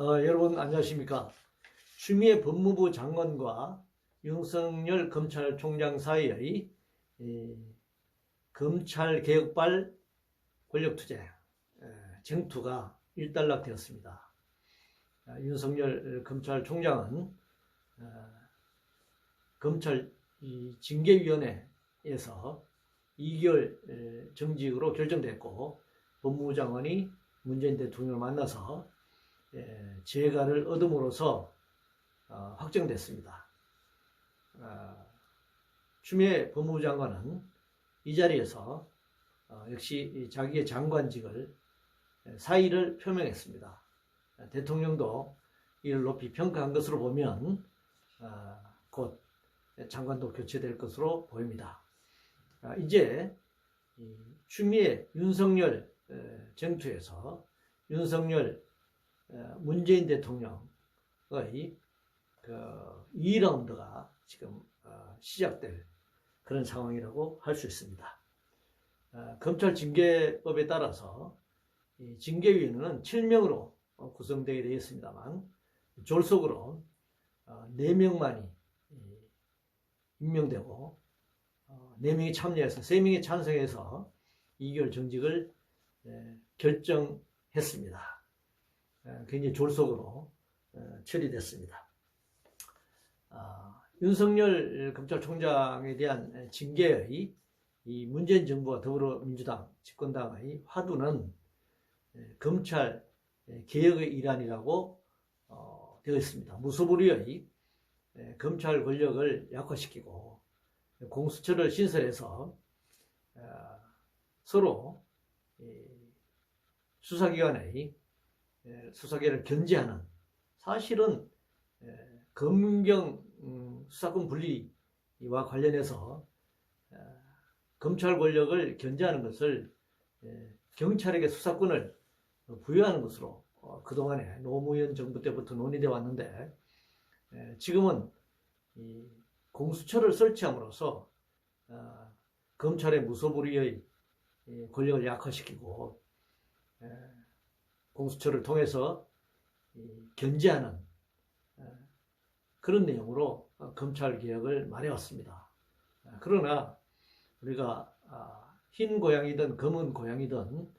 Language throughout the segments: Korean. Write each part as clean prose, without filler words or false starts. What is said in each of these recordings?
여러분 안녕하십니까? 추미애 법무부 장관과 윤석열 검찰총장 사이의 검찰개혁발 권력투쟁 쟁투가 일단락되었습니다. 윤석열 검찰총장은 검찰 징계위원회에서 2개월 정직으로 결정됐고, 법무부 장관이 문재인 대통령을 만나서 재가를 얻음으로써 확정됐습니다. 추미애 법무부 장관은 이 자리에서 역시 자기의 장관직을 사의를 표명했습니다. 대통령도 이를 높이 평가한 것으로 보면 곧 장관도 교체될 것으로 보입니다. 이제 추미애 윤석열 쟁투에서 윤석열 문재인 대통령의 2라운드가 지금 시작될 그런 상황이라고 할 수 있습니다. 검찰 징계법에 따라서 징계위원회는 7명으로 구성되게 되어 있습니다만, 졸속으로 4명만이 임명되고 4명이 참여해서 3명이 찬성해서 2개월 정직을 결정했습니다. 굉장히 졸속으로 처리됐습니다. 윤석열 검찰총장에 대한 징계의 이 문재인 정부와 더불어민주당 집권당의 화두는 검찰 개혁의 일환이라고 되어 있습니다. 무소불위의 검찰 권력을 약화시키고 공수처를 신설해서 서로 수사기관을 견제하는, 사실은 검경 수사권 분리와 관련해서 검찰 권력을 견제하는 것을 경찰에게 수사권을 부여하는 것으로 그동안에 노무현 정부 때부터 논의되어 왔는데, 지금은 공수처를 설치함으로써 검찰의 무소불위의 권력을 약화시키고 공수처를 통해서 견제하는 그런 내용으로 검찰개혁을 말해왔습니다. 그러나 우리가 흰 고양이든 검은 고양이든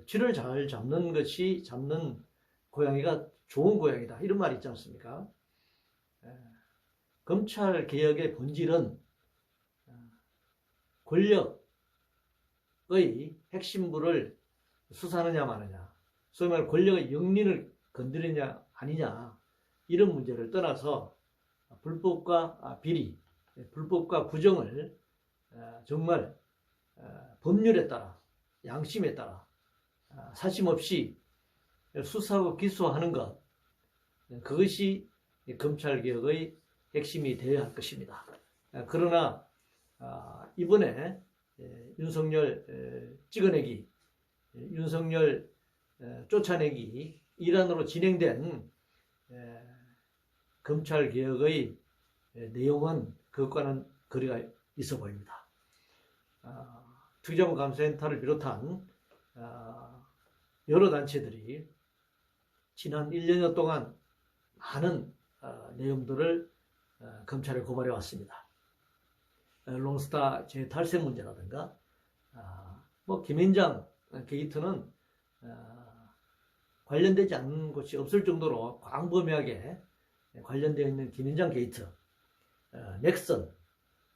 쥐를 잘 잡는 것이 잡는 고양이가 좋은 고양이다, 이런 말이 있지 않습니까? 검찰개혁의 본질은 권력의 핵심부를 수사하느냐 마느냐, 소위 말해 권력의 영린을 건드리냐 아니냐, 이런 문제를 떠나서 불법과 비리, 불법과 부정을 정말 법률에 따라, 양심에 따라 사심없이 수사하고 기소하는 것, 그것이 검찰개혁의 핵심이 되어야 할 것입니다. 그러나 이번에 윤석열 찍어내기, 윤석열 쫓아내기 일환으로 진행된 검찰개혁의 내용은 그것과는 거리가 있어 보입니다. 특정감사센터를 비롯한 여러 단체들이 지난 1년여 동안 많은 내용들을 검찰에 고발해 왔습니다. 롱스타 재탈세 문제라든가, 김앤장 게이트는 관련되지 않는 곳이 없을 정도로 광범위하게 관련되어 있는 김앤장 게이트, 넥슨,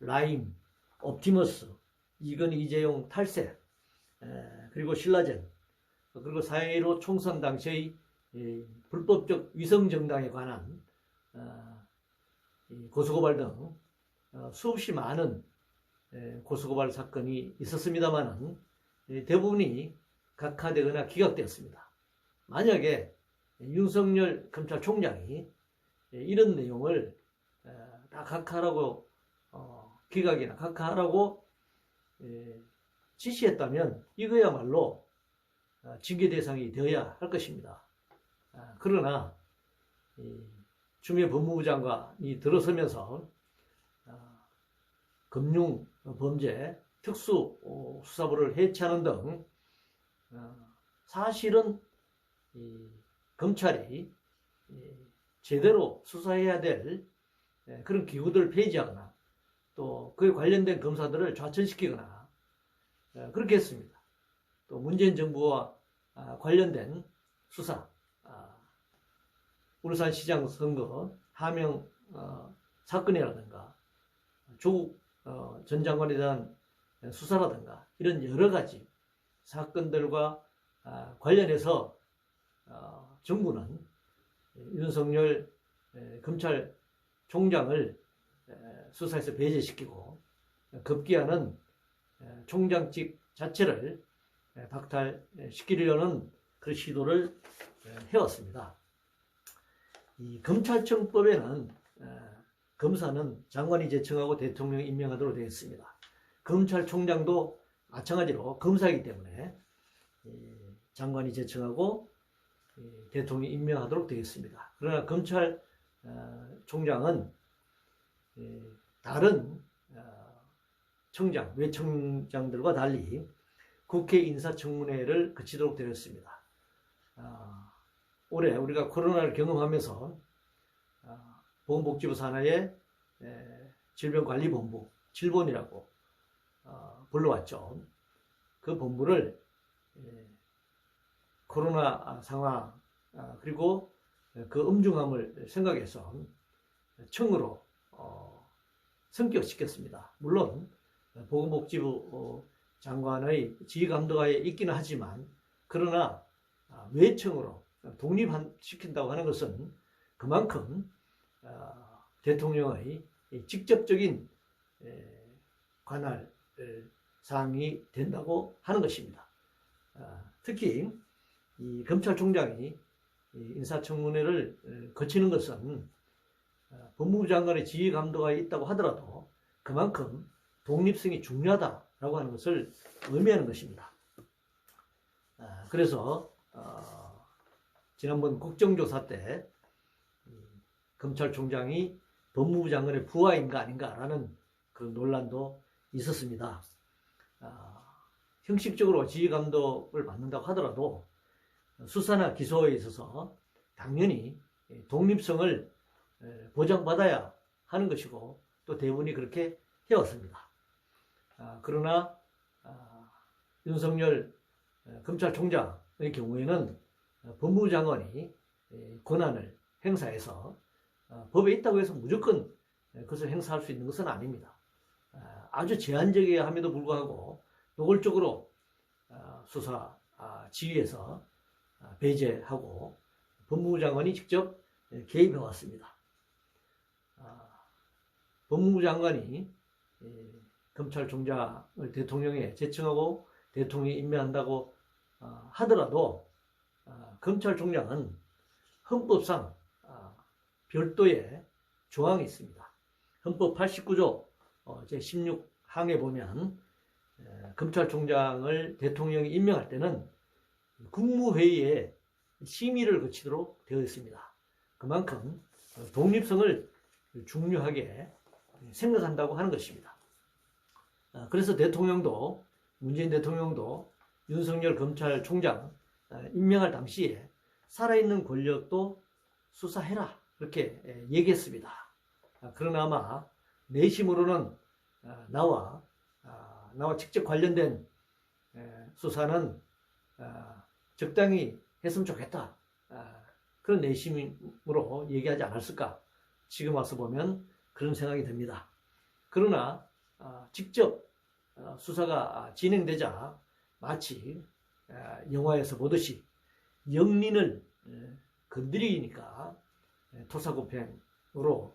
라임, 옵티머스, 이건희 이재용 탈세, 그리고 신라젠, 그리고 4.15 총선 당시의 불법적 위성정당에 관한 고소고발 등 수없이 많은 고소고발 사건이 있었습니다만, 대부분이 각하되거나 기각되었습니다. 만약에 윤석열 검찰총장이 이런 내용을 다 각하라고 기각이나 각하라고 지시했다면 이거야말로 징계 대상이 되어야 할 것입니다. 그러나 추미애 법무부 장관이 들어서면서 금융범죄 특수수사부를 해체하는 등 사실은 검찰이 제대로 수사해야 될 그런 기구들을 폐지하거나 또 그에 관련된 검사들을 좌천시키거나 그렇게 했습니다. 또 문재인 정부와 관련된 수사, 울산시장 선거 하명 사건이라든가 조국 전 장관에 대한 수사라든가 이런 여러 가지 사건들과 관련해서 정부는 윤석열 검찰총장을 수사에서 배제시키고 급기야는 총장직 자체를 박탈시키려는 그런 시도를 해왔습니다. 이 검찰청법에는 검사는 장관이 제청하고 대통령이 임명하도록 되어 있습니다. 검찰총장도 마찬가지로 검사이기 때문에 장관이 제청하고 대통령이 임명하도록 되어 있습니다. 그러나 검찰총장은 다른 청장, 외청장들과 달리 국회 인사청문회를 거치도록 되어 있습니다. 올해 우리가 코로나를 경험하면서 보건복지부 산하의 질병관리본부, 질본이라고 불러왔죠. 그 본부를 코로나 상황 그리고 그 엄중함을 생각해서 청으로 성격시켰습니다. 물론 보건복지부 장관의 지휘감독하에 있기는 하지만 그러나 외청으로 독립시킨다고 하는 것은 그만큼 대통령의 직접적인 관할 사항이 된다고 하는 것입니다. 특히 이 검찰총장이 인사청문회를 거치는 것은 법무부 장관의 지휘감독하에 있다고 하더라도 그만큼 독립성이 중요하다라고 하는 것을 의미하는 것입니다. 그래서 지난번 국정조사 때 검찰총장이 법무부 장관의 부하인가 아닌가라는 그런 논란도 있었습니다. 형식적으로 지휘감독을 받는다고 하더라도 수사나 기소에 있어서 당연히 독립성을 보장받아야 하는 것이고 또 대부분이 그렇게 해왔습니다. 그러나 윤석열 검찰총장의 경우에는 법무부 장관이 권한을 행사해서 법에 있다고 해서 무조건 그것을 행사할 수 있는 것은 아닙니다. 아주 제한적이야 함에도 불구하고 노골적으로 수사 지휘에서 배제하고 법무부 장관이 직접 개입해 왔습니다. 법무부 장관이 검찰총장을 대통령에 제청하고 대통령이 임명한다고 하더라도 검찰총장은 헌법상 별도의 조항이 있습니다. 헌법 89조 제16항에 보면 검찰총장을 대통령이 임명할 때는 국무회의에 심의를 거치도록 되어 있습니다. 그만큼 독립성을 중요하게 생각한다고 하는 것입니다. 그래서 대통령도 문재인 대통령도 윤석열 검찰총장 임명할 당시에 살아있는 권력도 수사해라 그렇게 얘기했습니다. 그러나 아마 내심으로는 나와 직접 관련된 수사는 적당히 했으면 좋겠다 그런 내심으로 얘기하지 않았을까 지금 와서 보면 그런 생각이 듭니다. 그러나 직접 수사가 진행되자 마치 영화에서 보듯이 영린을 건드리니까 토사구팽으로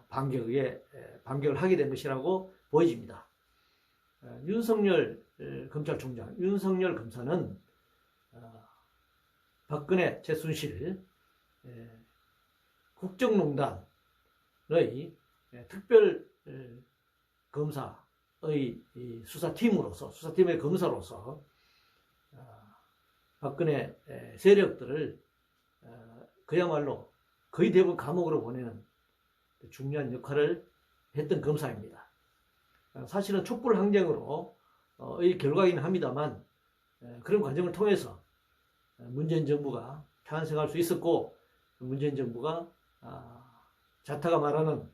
반격을 하게 된 것이라고 보여집니다. 윤석열 검찰총장, 윤석열 검사는 박근혜, 최순실 국정농단의 특별 검사의 수사팀의 검사로서 박근혜 세력들을 그야말로 거의 대부분 감옥으로 보내는 중요한 역할을 했던 검사입니다. 사실은 촛불항쟁으로의 결과이긴 합니다만 그런 과정을 통해서 문재인 정부가 탄생할 수 있었고, 문재인 정부가 자타가 말하는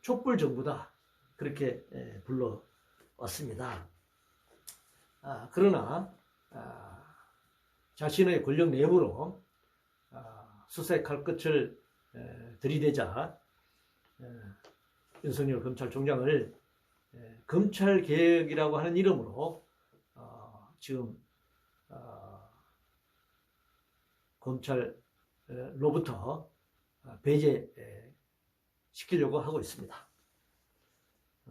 촛불 정부다, 그렇게 불러왔습니다. 그러나 자신의 권력 내부로 수사의 칼끝을 들이대자 윤석열 검찰총장을 검찰개혁이라고 하는 이름으로 지금 검찰로부터 배제시키려고 하고 있습니다.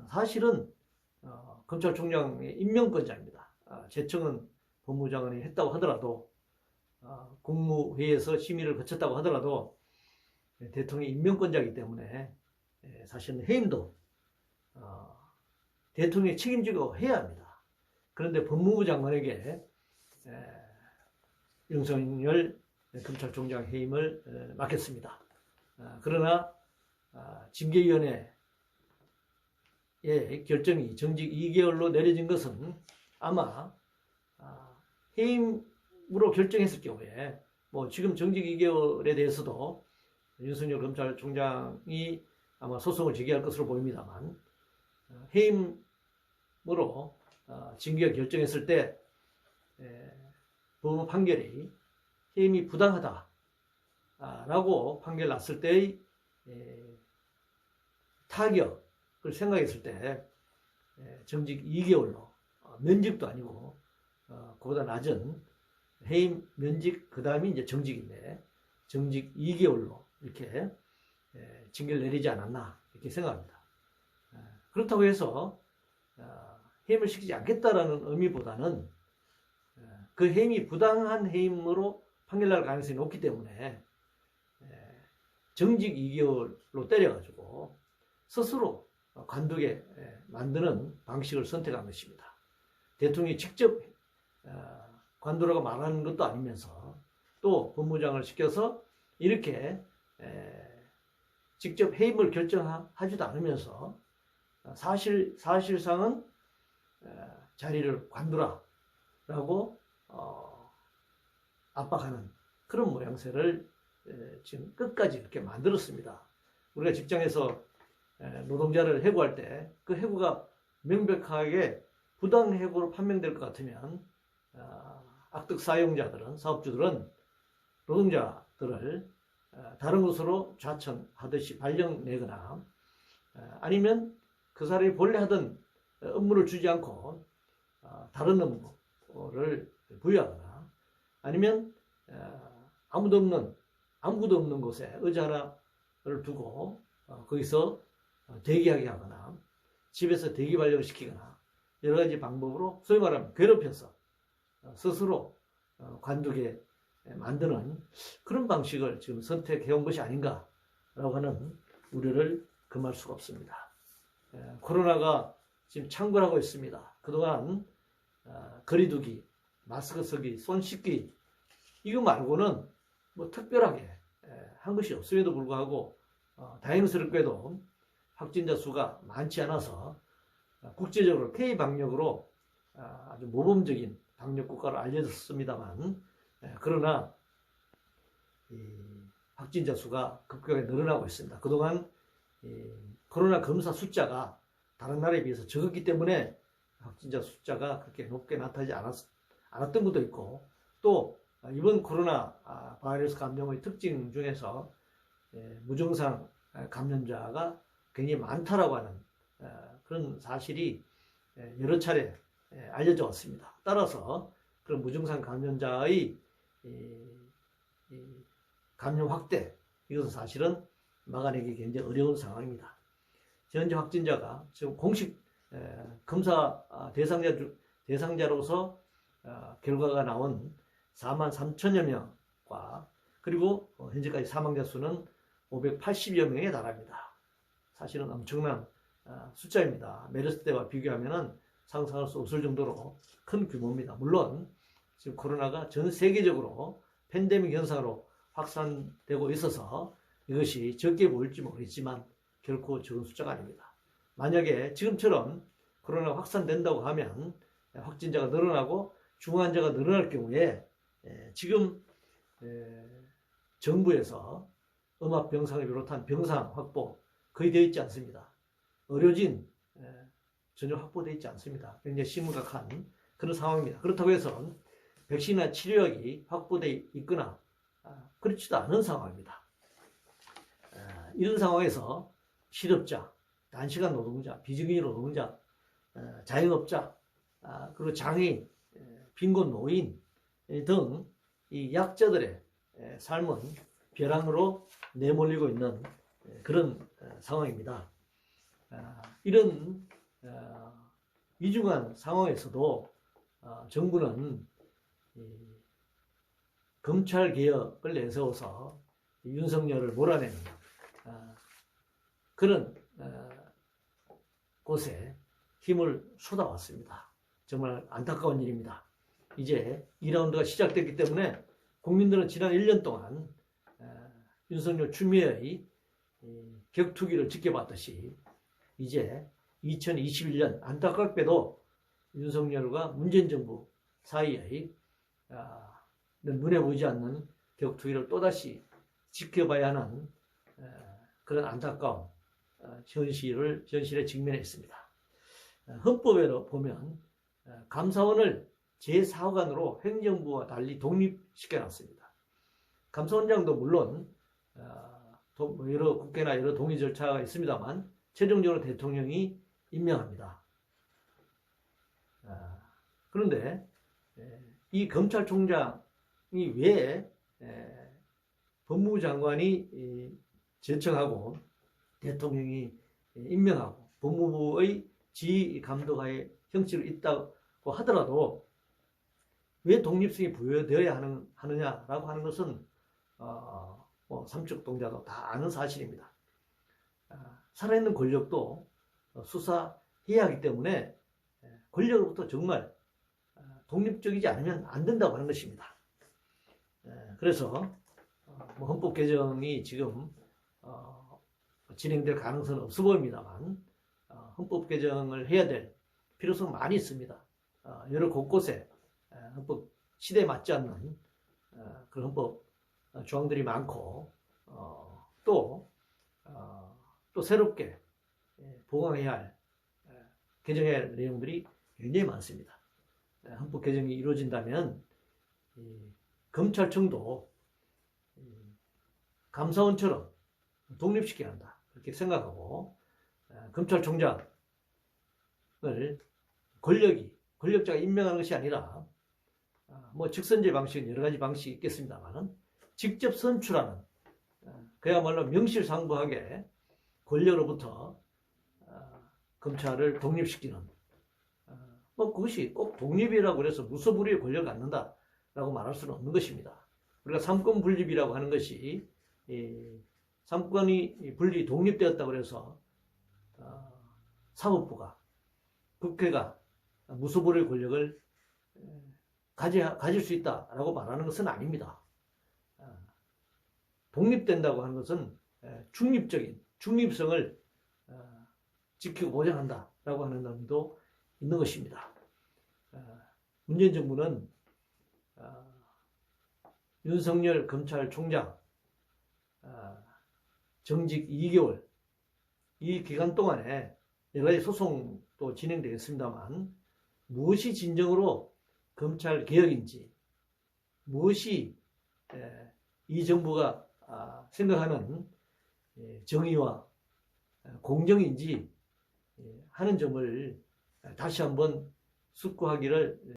사실은 검찰총장의 임명권자입니다. 제청은 법무장관이 했다고 하더라도, 국무회의에서 심의를 거쳤다고 하더라도 대통령이 임명권자이기 때문에 사실은 해임도 대통령이 책임지고 해야 합니다. 그런데 법무부 장관에게 윤석열 검찰총장 해임을 맡겼습니다. 그러나 징계위원회의 결정이 정직 2개월로 내려진 것은 아마 해임으로 결정했을 경우에, 뭐 지금 정직 2개월에 대해서도 윤석열 검찰총장이 아마 소송을 제기할 것으로 보입니다만, 해임으로 징계가 결정했을 때 법원 판결이 해임이 부당하다라고 판결 났을 때의 타격을 생각했을 때 정직 2개월로, 면직도 아니고 그보다 낮은 해임, 면직, 그 다음이 이제 정직인데 정직 2개월로 이렇게 징계를 내리지 않았나, 이렇게 생각합니다. 그렇다고 해서 해임을 시키지 않겠다라는 의미보다는 그 해임이 부당한 해임으로 판결날 가능성이 높기 때문에 정직 2개월로 때려가지고 스스로 관두게 만드는 방식을 선택한 것입니다. 대통령이 직접 관두라고 말하는 것도 아니면서 또 법무장을 시켜서 이렇게 직접 해임을 결정하지도 않으면서 사실상은 자리를 관두라라고 압박하는 그런 모양새를 지금 끝까지 이렇게 만들었습니다. 우리가 직장에서 노동자를 해고할 때 그 해고가 명백하게 부당 해고로 판명될 것 같으면 악덕 사용자들은, 사업주들은 노동자들을 다른 곳으로 좌천하듯이 발령내거나, 아니면 그 사람이 본래 하던 업무를 주지 않고 다른 업무를 부여하거나, 아니면 아무도 없는 곳에 의자 하나를 두고 거기서 대기하게 하거나, 집에서 대기 발령을 시키거나, 여러 가지 방법으로 소위 말하면 괴롭혀서 스스로 관두게 만드는 그런 방식을 지금 선택해온 것이 아닌가라고 하는 우려를 금할 수가 없습니다. 코로나가 지금 창궐하고 있습니다. 그동안 거리두기, 마스크 쓰기, 손 씻기, 이거 말고는 뭐 특별하게 한 것이 없음에도 불구하고 다행스럽게도 확진자 수가 많지 않아서 국제적으로 K-방역으로 아주 모범적인 방역 국가로 알려졌습니다만, 그러나 확진자 수가 급격하게 늘어나고 있습니다. 그동안 코로나 검사 숫자가 다른 나라에 비해서 적었기 때문에 확진자 숫자가 그렇게 높게 나타나지 않았던 것도 있고, 또 이번 코로나 바이러스 감염의 특징 중에서 무증상 감염자가 굉장히 많다라고 하는 그런 사실이 여러 차례 알려져 왔습니다. 따라서 그런 무증상 감염자의 감염 확대, 이것은 사실은 막아내기 굉장히 어려운 상황입니다. 현재 확진자가 지금 공식 검사 대상자로서 결과가 나온 43,000여 명과, 그리고 현재까지 사망자 수는 580여 명에 달합니다. 사실은 엄청난 숫자입니다. 메르스 때와 비교하면 상상할 수 없을 정도로 큰 규모입니다. 물론 지금 코로나가 전 세계적으로 팬데믹 현상으로 확산되고 있어서 이것이 적게 보일지 모르겠지만 결코 적은 숫자가 아닙니다. 만약에 지금처럼 코로나가 확산된다고 하면 확진자가 늘어나고 중환자가 늘어날 경우에 지금 정부에서 음압병상을 비롯한 병상 확보 거의 되어 있지 않습니다. 의료진 전혀 확보되어 있지 않습니다. 굉장히 심각한 그런 상황입니다. 그렇다고 해서 백신이나 치료약이 확보되어 있거나 그렇지도 않은 상황입니다. 이런 상황에서 실업자, 단시간 노동자, 비정규직 노동자, 자영업자, 그리고 장애인, 빈곤 노인 등 이 약자들의 삶은 벼랑으로 내몰리고 있는 그런 상황입니다. 이런 위중한 상황에서도 정부는 검찰 개혁을 내세워서 윤석열을 몰아내는 그런 곳에 힘을 쏟아왔습니다. 정말 안타까운 일입니다. 이제 2라운드가 시작됐기 때문에 국민들은 지난 1년 동안 윤석열 추미애의 격투기를 지켜봤듯이 이제 2021년 안타깝게도 윤석열과 문재인 정부 사이의 눈에 보이지 않는 격투기를 또다시 지켜봐야 하는 그런 안타까운 현실에 직면해 있습니다. 헌법에 보면 감사원을 제4호관으로 행정부와 달리 독립시켜놨습니다. 감사원장도 물론 여러 국회나 여러 동의 절차가 있습니다만 최종적으로 대통령이 임명합니다. 그런데 이 검찰총장이 왜 법무부 장관이 제청하고 대통령이 임명하고 법무부의 지휘 감독하에 형식으로 있다고 하더라도 왜 독립성이 부여되어야 하느냐라고 하는 것은 삼척동자도 다 아는 사실입니다. 살아있는 권력도 수사해야 하기 때문에 권력으로부터 정말 독립적이지 않으면 안 된다고 하는 것입니다. 그래서 헌법 개정이 지금 진행될 가능성은 없어 보입니다만 헌법 개정을 해야 될 필요성은 많이 있습니다. 여러 곳곳에 헌법 시대에 맞지 않는 그런 헌법 조항들이 많고 또 새롭게 보강해야 할 개정해야 할 내용들이 굉장히 많습니다. 헌법 개정이 이루어진다면 검찰청도 감사원처럼 독립시켜야 한다 그렇게 생각하고 검찰총장을 권력자가 임명하는 것이 아니라 직선제 방식은 여러 가지 방식이 있겠습니다만 직접 선출하는 그야말로 명실상부하게 권력으로부터 검찰을 독립시키는 그것이 꼭 독립이라고 해서 무소불위의 권력을 갖는다라고 말할 수는 없는 것입니다. 우리가 삼권 분립이라고 하는 것이 삼권이 분리 독립되었다고 해서 사법부가 국회가 무소불위의 권력을 가질 수 있다라고 말하는 것은 아닙니다. 독립된다고 하는 것은 중립성을 지키고 보장한다라고 하는 의미도 있는 것입니다. 문재인 정부는 윤석열 검찰총장 정직 2개월 이 기간 동안에 여러 가지 소송도 진행되겠습니다만 무엇이 진정으로 검찰 개혁인지 무엇이 이 정부가 생각하는 정의와 공정인지 하는 점을 다시 한번 숙고하기를